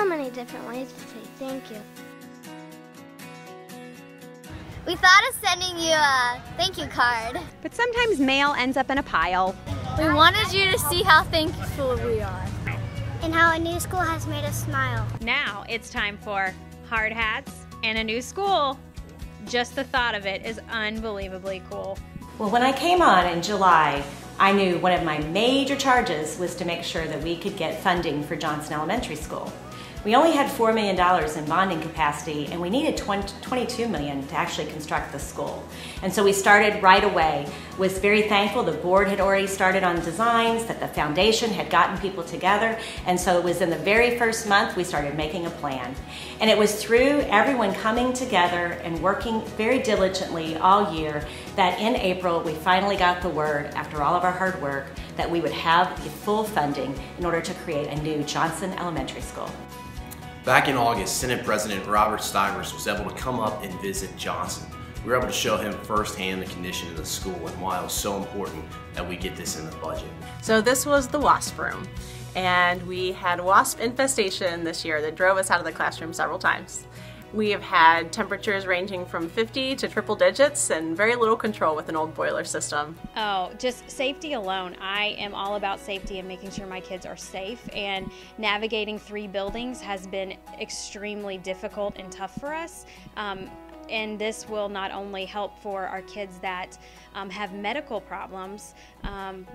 so many different ways to say thank you. We thought of sending you a thank you card. But sometimes mail ends up in a pile. We wanted you to see how thankful we are. And how a new school has made us smile. Now it's time for hard hats and a new school. Just the thought of it is unbelievably cool. Well, when I came on in July, I knew one of my major charges was to make sure that we could get funding for Johnson Elementary School. We only had $4 million in bonding capacity, and we needed $22 million to actually construct the school. And so we started right away. Was very thankful the board had already started on designs, that the foundation had gotten people together, and so it was in the very first month we started making a plan. And it was through everyone coming together and working very diligently all year that in April we finally got the word, after all of our hard work, that we would have the full funding in order to create a new Johnson Elementary School. Back in August, Senate President Robert Stivers was able to come up and visit Johnson. We were able to show him firsthand the condition of the school and why it was so important that we get this in the budget. So this was the WASP room, and we had wasp infestation this year that drove us out of the classroom several times. We have had temperatures ranging from 50 to triple digits and very little control with an old boiler system. Oh, just safety alone. I am all about safety and making sure my kids are safe, and navigating 3 buildings has been extremely difficult and tough for us. And this will not only help for our kids that have medical problems,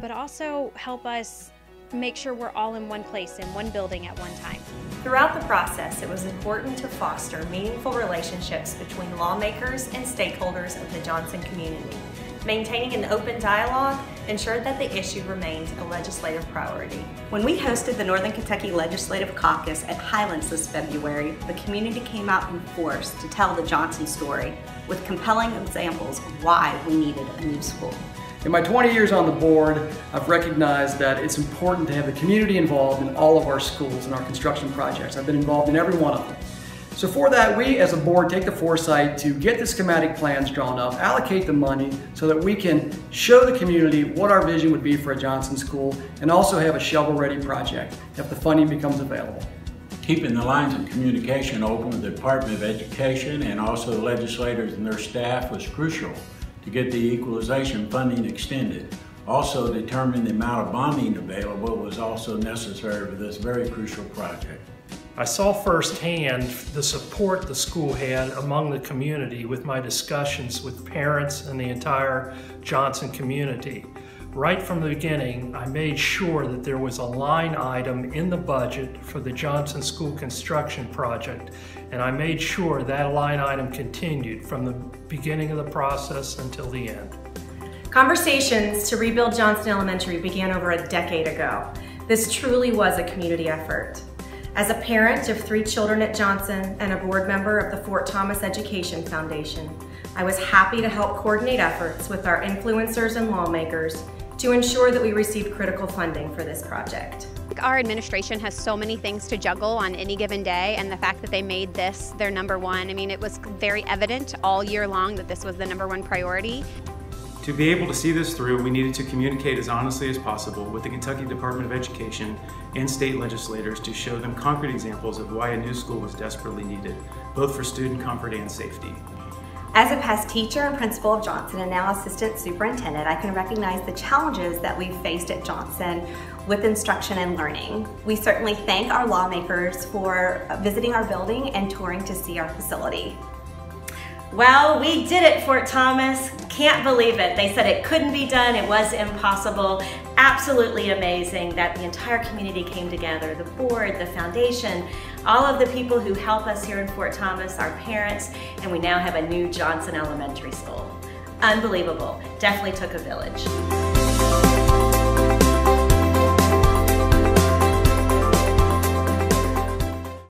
but also help us make sure we're all in one place, in one building at one time. Throughout the process, it was important to foster meaningful relationships between lawmakers and stakeholders of the Johnson community. Maintaining an open dialogue ensured that the issue remained a legislative priority. When we hosted the Northern Kentucky Legislative Caucus at Highlands this February, the community came out in force to tell the Johnson story with compelling examples of why we needed a new school. In my 20 years on the board, I've recognized that it's important to have the community involved in all of our schools and our construction projects. I've been involved in every one of them. So for that, we as a board take the foresight to get the schematic plans drawn up, allocate the money so that we can show the community what our vision would be for a Johnson school, and also have a shovel-ready project if the funding becomes available. Keeping the lines of communication open with the Department of Education and also the legislators and their staff was crucial to get the equalization funding extended. Also, determining the amount of bonding available was also necessary for this very crucial project. I saw firsthand the support the school had among the community with my discussions with parents and the entire Johnson community. Right from the beginning, I made sure that there was a line item in the budget for the Johnson School construction project, and I made sure that line item continued from the beginning of the process until the end. Conversations to rebuild Johnson Elementary began over a decade ago. This truly was a community effort. As a parent of 3 children at Johnson and a board member of the Fort Thomas Education Foundation, I was happy to help coordinate efforts with our influencers and lawmakers to ensure that we received critical funding for this project. Our administration has so many things to juggle on any given day, and the fact that they made this their #1, I mean, it was very evident all year long that this was the #1 priority. To be able to see this through, we needed to communicate as honestly as possible with the Kentucky Department of Education and state legislators to show them concrete examples of why a new school was desperately needed, both for student comfort and safety. As a past teacher and principal of Johnson and now assistant superintendent, I can recognize the challenges that we've faced at Johnson with instruction and learning. We certainly thank our lawmakers for visiting our building and touring to see our facility. Well, we did it, Fort Thomas. Can't believe it. They said it couldn't be done. It was impossible. Absolutely amazing that the entire community came together, the board, the foundation, all of the people who help us here in Fort Thomas, our parents, and we now have a new Johnson Elementary School. Unbelievable. Definitely took a village.